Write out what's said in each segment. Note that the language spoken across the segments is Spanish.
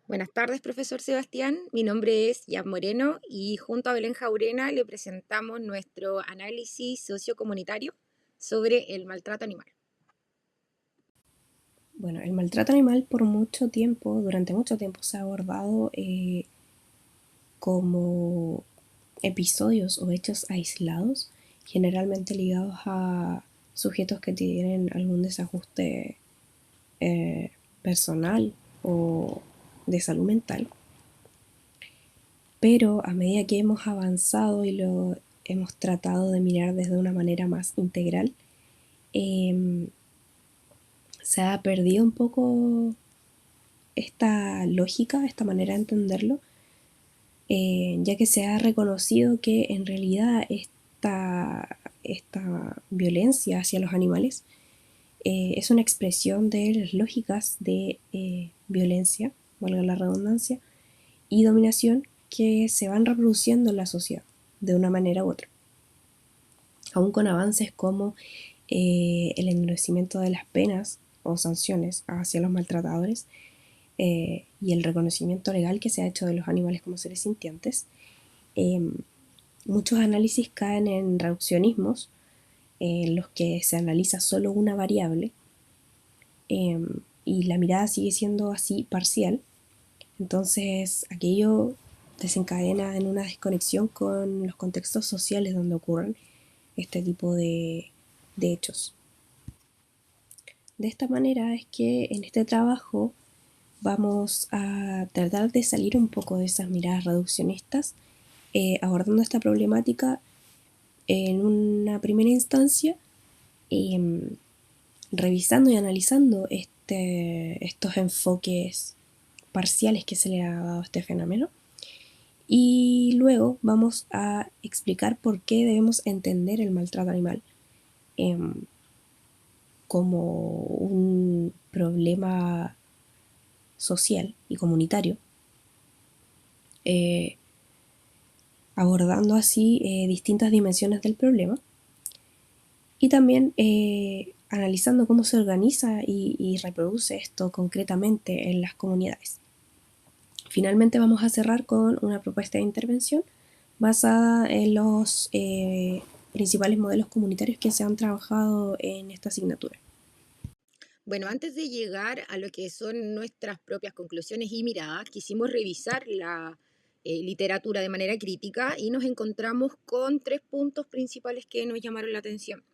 Buenas tardes, profesor Sebastián. Mi nombre es Yas Moreno y junto a Belén Jaurena le presentamos nuestro análisis sociocomunitario sobre el maltrato animal. Bueno, el maltrato animal durante mucho tiempo se ha abordado como episodios o hechos aislados, generalmente ligados a sujetos que tienen algún desajuste eh, personal o de salud mental. Pero a medida que hemos avanzado y lo hemos tratado de mirar desde una manera más integral, eh, se ha perdido un poco esta lógica, esta manera de entenderlo, ya que se ha reconocido que en realidad esta violencia hacia los animales es una expresión de las lógicas de violencia, valga la redundancia, y dominación que se van reproduciendo en la sociedad de una manera u otra. Aún con avances como el endurecimiento de las penas o sanciones hacia los maltratadores, y el reconocimiento legal que se ha hecho de los animales como seres sintientes, eh, muchos análisis caen en reduccionismos en los que se analiza solo una variable, eh, y la mirada sigue siendo así parcial. Entonces aquello desencadena en una desconexión con los contextos sociales donde ocurren este tipo de hechos. De esta manera es que en este trabajo vamos a tratar de salir un poco de esas miradas reduccionistas, abordando esta problemática en una primera instancia, eh, revisando y analizando estos enfoques parciales que se le ha dado a este fenómeno. Y luego vamos a explicar por qué debemos entender el maltrato animal eh, como un problema social y comunitario, eh, abordando así distintas dimensiones del problema y también analizando cómo se organiza y reproduce esto concretamente en las comunidades. Finalmente vamos a cerrar con una propuesta de intervención basada en los principales modelos comunitarios que se han trabajado en esta asignatura. Bueno, antes de llegar a lo que son nuestras propias conclusiones y miradas, quisimos revisar la literatura de manera crítica y nos encontramos con tres puntos principales que nos llamaron la atención.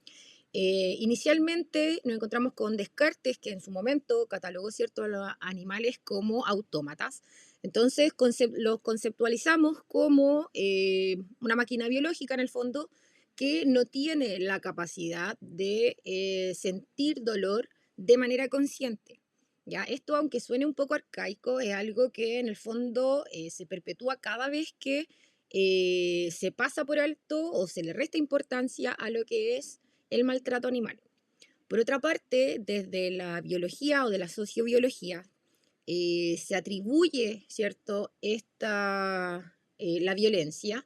Inicialmente nos encontramos con Descartes, que en su momento catalogó ciertos los animales como autómatas. Entonces los conceptualizamos como una máquina biológica en el fondo que no tiene la capacidad de sentir dolor de manera consciente. ¿Ya? Esto, aunque suene un poco arcaico, es algo que en el fondo se perpetúa cada vez que se pasa por alto o se le resta importancia a lo que es el maltrato animal. Por otra parte, desde la biología o de la sociobiología, se atribuye, ¿cierto?, la violencia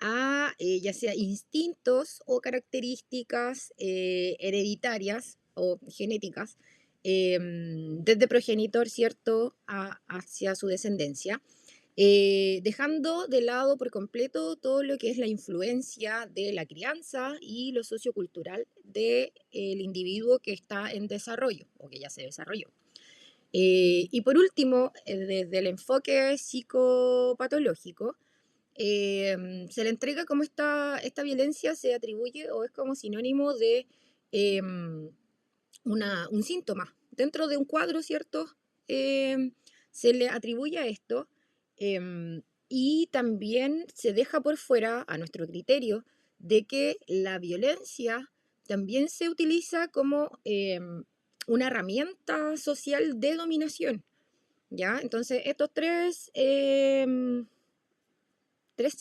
a ya sea instintos o características hereditarias o genéticas desde progenitor, ¿cierto?, hacia su descendencia, dejando de lado por completo todo lo que es la influencia de la crianza y lo sociocultural del individuo que está en desarrollo o que ya se desarrolló. Y por último, desde el enfoque psicopatológico, se le entrega como esta violencia se atribuye o es como sinónimo de un síntoma. Dentro de un cuadro, ¿cierto? Se le atribuye a esto y también se deja por fuera, a nuestro criterio, de que la violencia también se utiliza como una herramienta social de dominación, ¿ya? Entonces, estos tres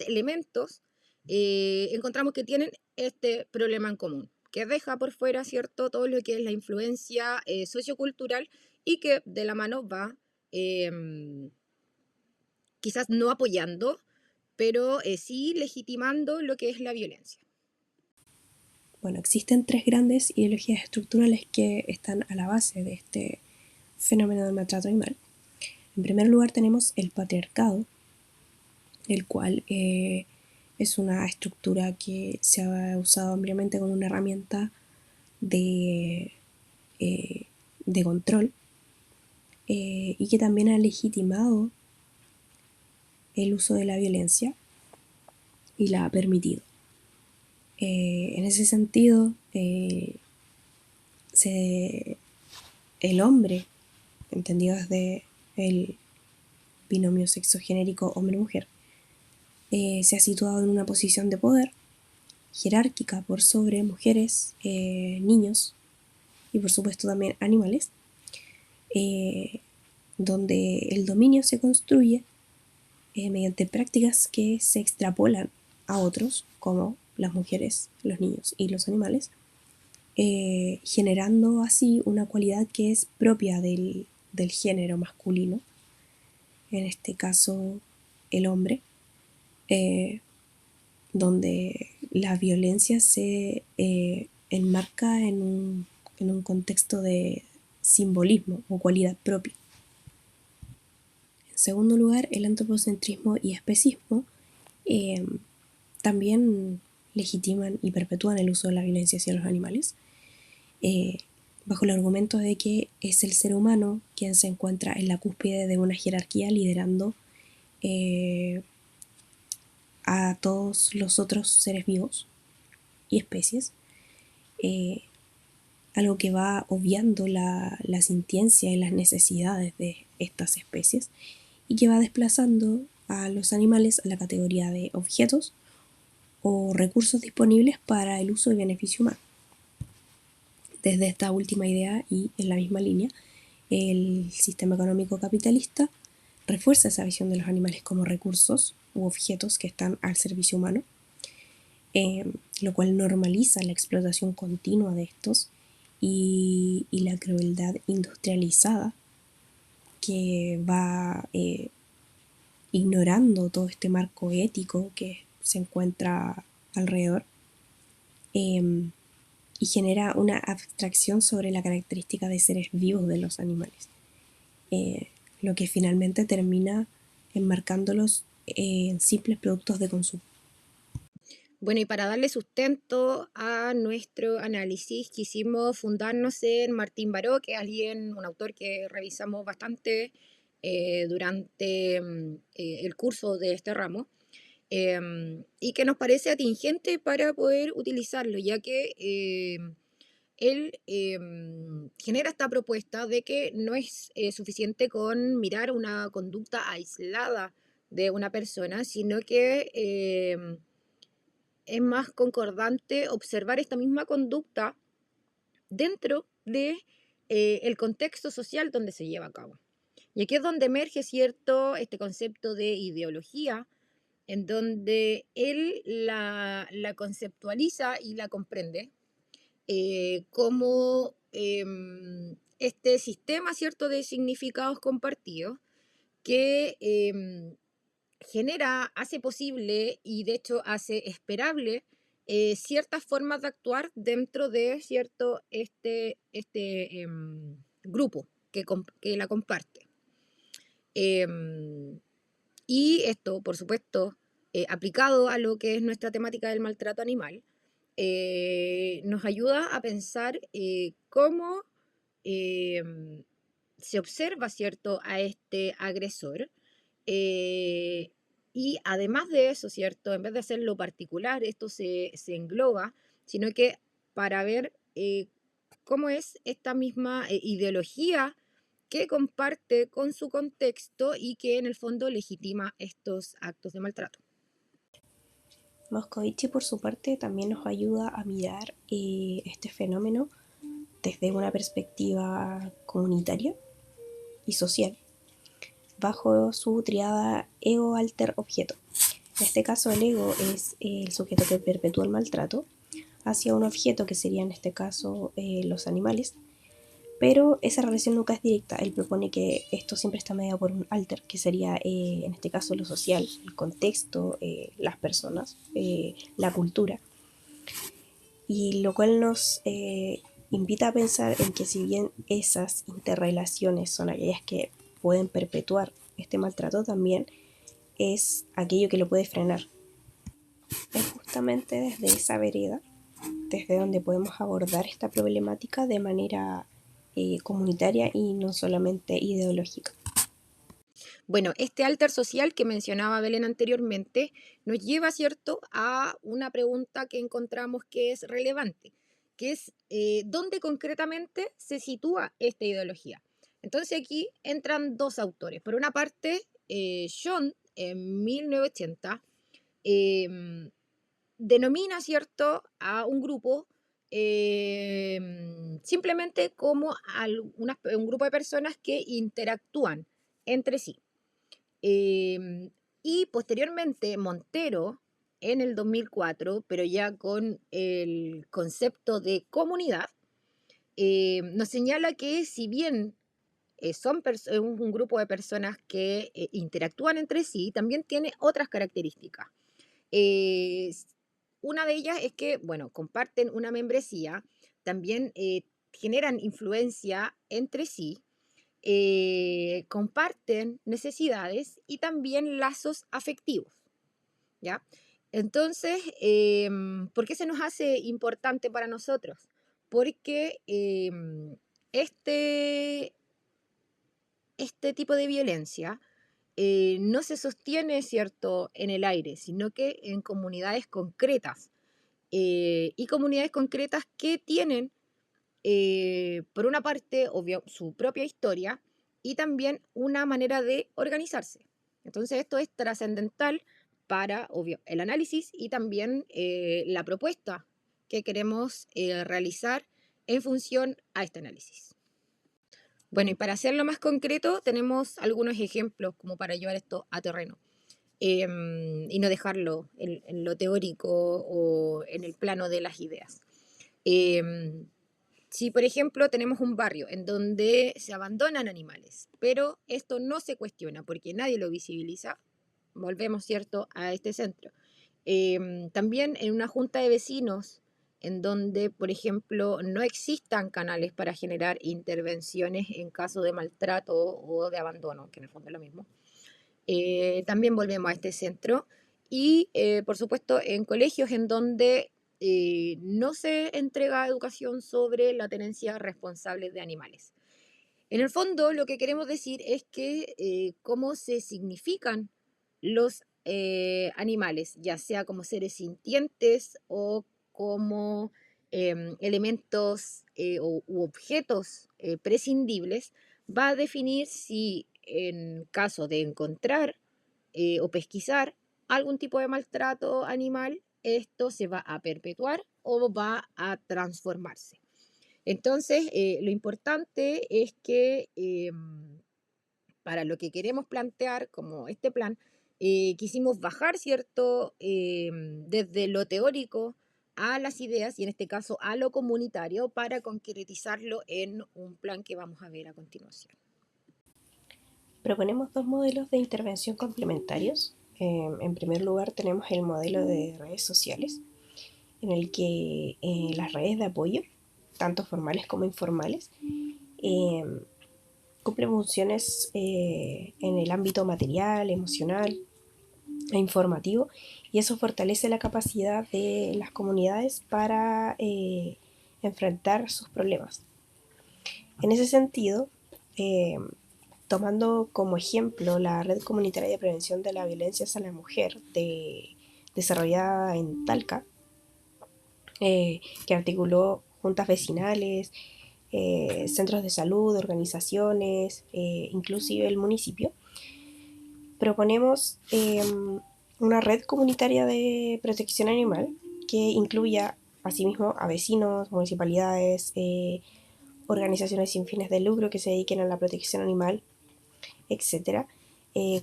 elementos encontramos que tienen este problema en común, que deja por fuera, ¿cierto?, todo lo que es la influencia sociocultural y que de la mano va eh, quizás no apoyando, pero sí legitimando lo que es la violencia. Bueno, existen tres grandes ideologías estructurales que están a la base de este fenómeno del maltrato animal. En En primer lugar tenemos el patriarcado, el cual es una estructura que se ha usado ampliamente como una herramienta de, de control y que también ha legitimado el uso de la violencia y la ha permitido. En ese sentido, el hombre, entendido desde el binomio sexogenérico hombre-mujer, se ha situado en una posición de poder jerárquica por sobre mujeres, niños y por supuesto también animales, donde el dominio se construye mediante prácticas que se extrapolan a otros, como las mujeres, los niños y los animales, generando así una cualidad que es propia del género masculino, en este caso el hombre, donde la violencia se enmarca en un contexto de simbolismo o cualidad propia. En segundo lugar, el antropocentrismo y especismo también legitiman y perpetúan el uso de la violencia hacia los animales, bajo el argumento de que es el ser humano quien se encuentra en la cúspide de una jerarquía liderando a todos los otros seres vivos y especies, algo que va obviando la sintiencia y las necesidades de estas especies y que va desplazando a los animales a la categoría de objetos o recursos disponibles para el uso y beneficio humano. Desde esta última idea y en la misma línea, el sistema económico capitalista refuerza esa visión de los animales como recursos u objetos que están al servicio humano, lo cual normaliza la explotación continua de estos y la crueldad industrializada que va ignorando todo este marco ético que se encuentra alrededor y genera una abstracción sobre la característica de seres vivos de los animales, lo que finalmente termina enmarcándolos en simples productos de consumo. Bueno, y para darle sustento a nuestro análisis, quisimos fundarnos en Martín Baró, que es un autor que revisamos bastante durante el curso de este ramo, y que nos parece atingente para poder utilizarlo, ya que él genera esta propuesta de que no es suficiente con mirar una conducta aislada de una persona, sino que es más concordante observar esta misma conducta dentro de el contexto social donde se lleva a cabo. Y aquí es donde emerge, ¿cierto?, este concepto de ideología, en donde él la conceptualiza y la comprende como este sistema, ¿cierto?, de significados compartidos que hace posible y de hecho hace esperable ciertas formas de actuar dentro de cierto grupo que la comparte. Y esto, por supuesto, aplicado a lo que es nuestra temática del maltrato animal, nos ayuda a pensar cómo se observa, ¿cierto?, a este agresor. Y además de eso, ¿cierto? En vez de hacerlo particular, esto se engloba, sino que para ver cómo es esta misma ideología que comparte con su contexto y que en el fondo legitima estos actos de maltrato. Moscovici, por su parte, también nos ayuda a mirar este fenómeno desde una perspectiva comunitaria y social, bajo su triada ego-alter-objeto. En este caso, el ego es el sujeto que perpetúa el maltrato hacia un objeto que sería en este caso los animales, pero esa relación nunca es directa. Él propone que esto siempre está mediado por un alter, que sería en este caso lo social, el contexto, las personas, la cultura, y lo cual nos invita a pensar en que si bien esas interrelaciones son aquellas que pueden perpetuar este maltrato también es aquello que lo puede frenar. Es justamente desde esa vereda, desde donde podemos abordar esta problemática de manera comunitaria y no solamente ideológica. Bueno, este alter social que mencionaba Belén anteriormente nos lleva, ¿cierto?, a una pregunta que encontramos que es relevante, que es ¿dónde concretamente se sitúa esta ideología? Entonces aquí entran dos autores. Por una parte, John, en 1980, em, denomina, ¿cierto?, a un grupo simplemente como un grupo de personas que interactúan entre sí. Y posteriormente Montero, en el 2004, pero ya con el concepto de comunidad, nos señala que si bien un grupo de personas que interactúan entre sí, también tiene otras características. Eh, una de ellas es que, bueno, comparten una membresía, también generan influencia entre sí, comparten necesidades y también lazos afectivos, ¿ya? Entonces, ¿por qué se nos hace importante para nosotros? Porque este, este tipo de violencia no se sostiene, ¿cierto?, en el aire, sino que en comunidades concretas, y comunidades concretas que tienen por una parte, obvio, su propia historia y también una manera de organizarse. Entonces, esto es trascendental para, obvio, el análisis y también la propuesta que queremos realizar en función a este análisis. Bueno, y para hacerlo más concreto, tenemos algunos ejemplos como para llevar esto a terreno y no dejarlo en lo teórico o en el plano de las ideas. Em, Si, por ejemplo, tenemos un barrio en donde se abandonan animales, pero esto no se cuestiona porque nadie lo visibiliza, volvemos, ¿cierto?, a este centro. También en una junta de vecinos en donde, por ejemplo, no existan canales para generar intervenciones en caso de maltrato o de abandono, que en el fondo es lo mismo. También volvemos a este centro y, por supuesto, en colegios en donde no se entrega educación sobre la tenencia responsable de animales. En el fondo, lo que queremos decir es que cómo se significan los animales, ya sea como seres sintientes o como elementos u objetos prescindibles, va a definir si en caso de encontrar o pesquisar algún tipo de maltrato animal, esto se va a perpetuar o va a transformarse. Entonces, lo importante es que para lo que queremos plantear como este plan, quisimos bajar, ¿cierto?, desde lo teórico a las ideas y en este caso a lo comunitario para concretizarlo en un plan que vamos a ver a continuación. Proponemos dos modelos de intervención complementarios. En primer lugar tenemos el modelo de redes sociales, en el que las redes de apoyo, tanto formales como informales, eh, cumplen funciones en el ámbito material, emocional e informativo, y eso fortalece la capacidad de las comunidades para enfrentar sus problemas. En ese sentido, tomando como ejemplo la Red Comunitaria de Prevención de la Violencia hacia la Mujer desarrollada en Talca, que articuló juntas vecinales, centros de salud, organizaciones, inclusive el municipio, proponemos una red comunitaria de protección animal que incluya asimismo a vecinos, municipalidades, organizaciones sin fines de lucro que se dediquen a la protección animal, etcétera,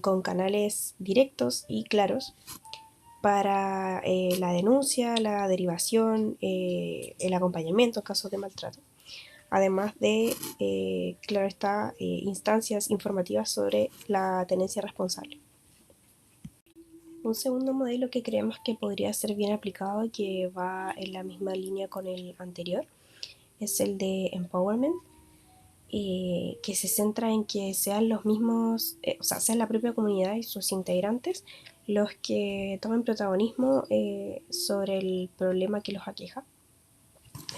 con canales directos y claros para la denuncia, la derivación, el acompañamiento en casos de maltrato, además de, claro está, instancias informativas sobre la tenencia responsable. Un segundo modelo que creemos que podría ser bien aplicado y que va en la misma línea con el anterior es el de empowerment, que se centra en que sean los mismos, o sea, sean la propia comunidad y sus integrantes los que tomen protagonismo sobre el problema que los aqueja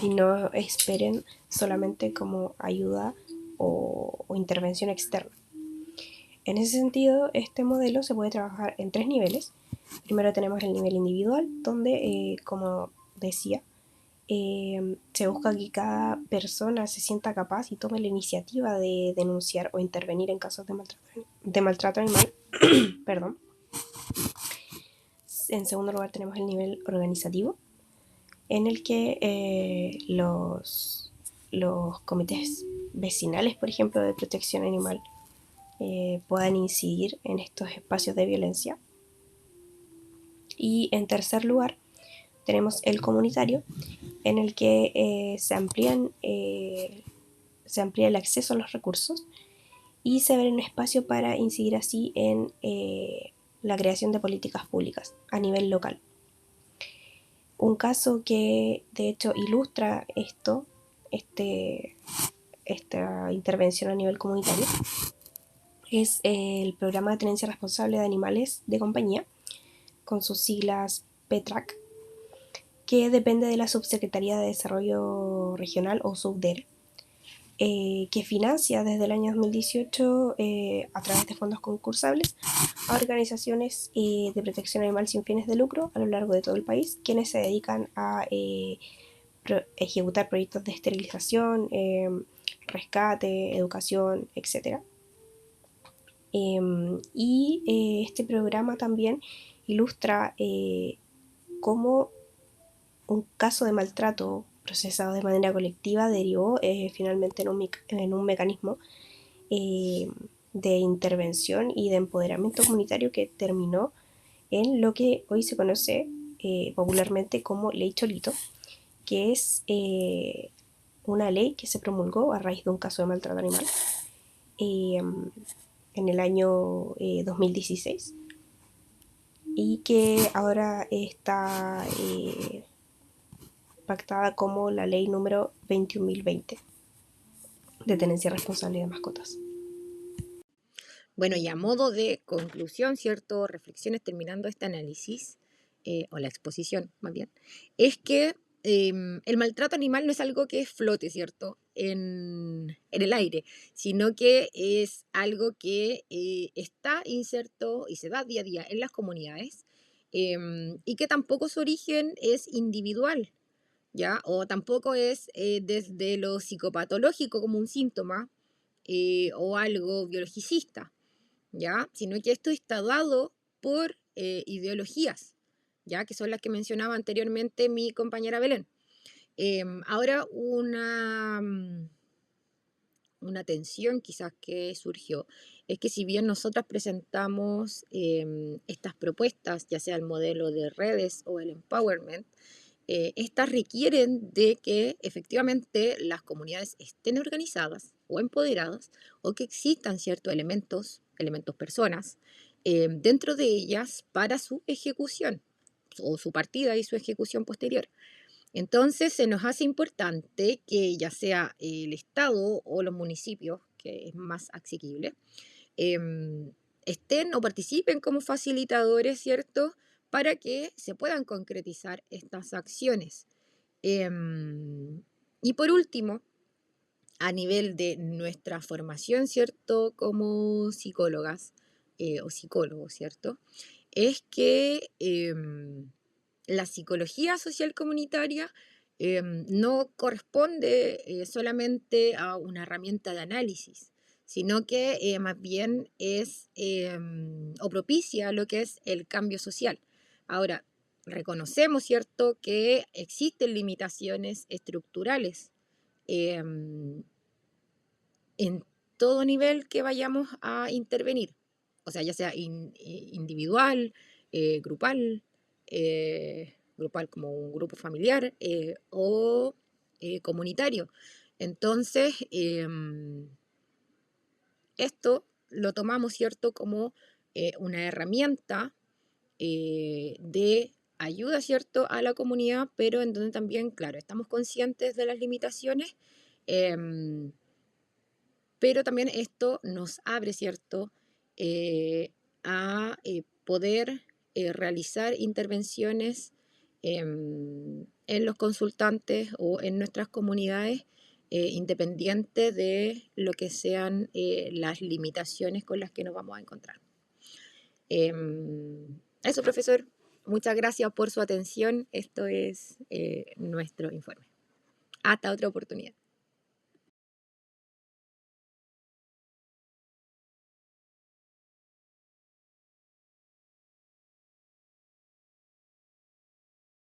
y no esperen solamente como ayuda o intervención externa. En ese sentido, este modelo se puede trabajar en 3 niveles. Primero tenemos el nivel individual, donde, como decía, se busca que cada persona se sienta capaz y tome la iniciativa de denunciar o intervenir en casos de maltrato animal. Perdón. En segundo lugar tenemos el nivel organizativo, en el que los comités vecinales, por ejemplo, de protección animal, puedan incidir en estos espacios de violencia. Y en tercer lugar tenemos el comunitario, en el que se amplía el acceso a los recursos y se abre un espacio para incidir así en la creación de políticas públicas a nivel local. Un caso que de hecho ilustra esta intervención a nivel comunitario, es el programa de tenencia responsable de animales de compañía, con sus siglas PTRAC, que depende de la Subsecretaría de Desarrollo Regional o SUBDER, que financia desde el año 2018 a través de fondos concursables a organizaciones de protección animal sin fines de lucro a lo largo de todo el país, quienes se dedican a ejecutar proyectos de esterilización, rescate, educación, etc. Y este programa también ilustra cómo un caso de maltrato procesado de manera colectiva derivó finalmente en un mecanismo de intervención y de empoderamiento comunitario que terminó en lo que hoy se conoce popularmente como Ley Cholito, que es una ley que se promulgó a raíz de un caso de maltrato animal en el año 2016 y que ahora está pactada como la ley número 21.020 de tenencia responsable de mascotas. Bueno, y a modo de conclusión, ¿cierto? Reflexiones terminando este análisis, o la exposición más bien, es que el maltrato animal no es algo que flote, ¿cierto? En el aire, sino que es algo que está inserto y se da día a día en las comunidades, y que tampoco su origen es individual, ¿ya? O tampoco es desde lo psicopatológico como un síntoma, o algo biologicista, ¿ya? Sino que esto está dado por ideologías, ¿ya? Que son las que mencionaba anteriormente mi compañera Belén. Ahora una tensión quizás que surgió es que si bien nosotras presentamos estas propuestas, ya sea el modelo de redes o el empowerment, estas requieren de que efectivamente las comunidades estén organizadas o empoderadas o que existan ciertos elementos personas, dentro de ellas para su ejecución o su partida y su ejecución posterior. Entonces se nos hace importante que ya sea el Estado o los municipios, que es más asequible, em, estén o participen como facilitadores, ¿cierto? Para que se puedan concretizar estas acciones. Em, y por último, a nivel de nuestra formación, ¿cierto? Como psicólogas o psicólogos, ¿cierto? Es que la psicología social comunitaria no corresponde solamente a una herramienta de análisis, sino que más bien es o propicia lo que es el cambio social. Ahora, reconocemos, ¿cierto?, que existen limitaciones estructurales em, en todo nivel que vayamos a intervenir, o sea, ya sea individual, grupal, grupal como un grupo familiar o comunitario. Entonces, esto lo tomamos, ¿cierto?, como una herramienta de ayuda, ¿cierto?, a la comunidad, pero en donde también, claro, estamos conscientes de las limitaciones. em, pero también esto nos abre, ¿cierto?, a poder realizar intervenciones en los consultantes o en nuestras comunidades, independiente de lo que sean las limitaciones con las que nos vamos a encontrar. Eso, profesor. Muchas gracias por su atención. Esto es nuestro informe. Hasta otra oportunidad.